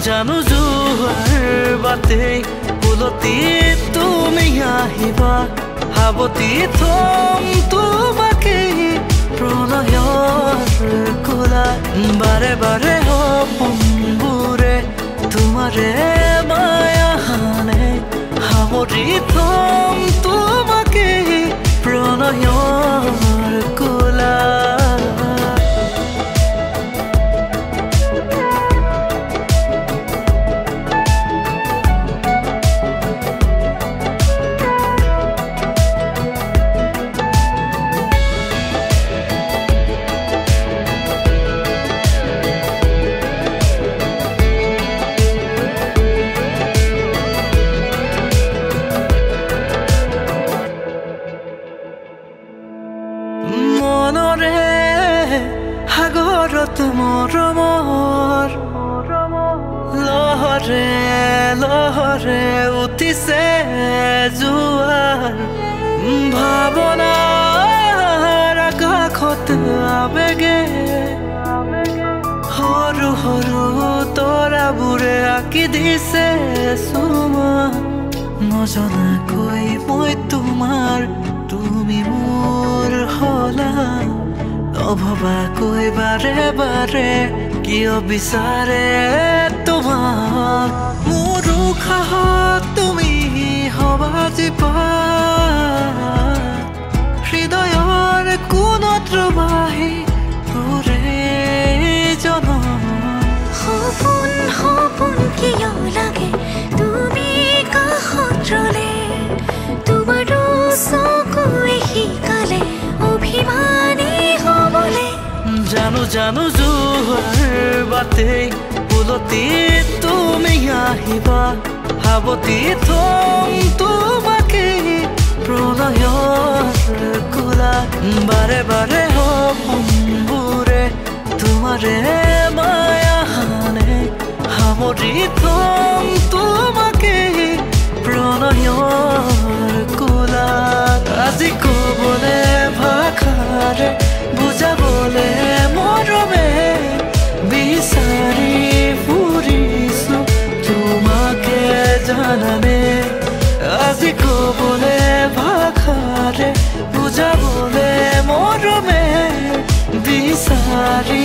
জানো জোৱাৰ বাটে উলটি তুমি আহিবা হাবতি থম তোমাকে প্ৰণয়ৰ কোলা বাৰে বাৰে সপোনবোৰে তোমাৰে মায়া হানে সামৰি থম তোমাকে প্ৰণয়ৰ কোলা সাগৰত মৰমৰ লহৰে লহৰে উঠিছে জোৱাৰ ভাৱনাৰ আকাশত আবেগে সৰু সৰু তৰাবোৰে আঁকি দিছে চুমা নজনাকৈ মই তোমাৰ তুমি মোৰ হলা নভবাকৈ বাৰে বাৰে কিয় বিচাৰে তোমাক মোৰ উশাহত তুমি হবা জীপা হৃদয়ৰ কোনত ৰবাহি ঘূৰে জনম সপোন সপোন কিয় লাগে তুমি কাষত ৰলে তোমাৰো চকুৱে শিকালে অভিমানী জানো জোৱাৰ বাটে উলটি তুমি আহিবা হাবতি থম তোমাকে প্ৰণয়ৰ কোলা বাৰে বাৰে সপোনবোৰে তোমাৰে মায়া হানে সামৰি থম তোমাকে প্ৰণয়ৰ কোলা আজি ক'বলে ভাষাৰে বুজাবলে মৰমে বিচাৰি ফুৰিছো তোমাকে জানানে আজি ক'বলে ভাষাৰে বুজাবলে মৰমে বিচাৰি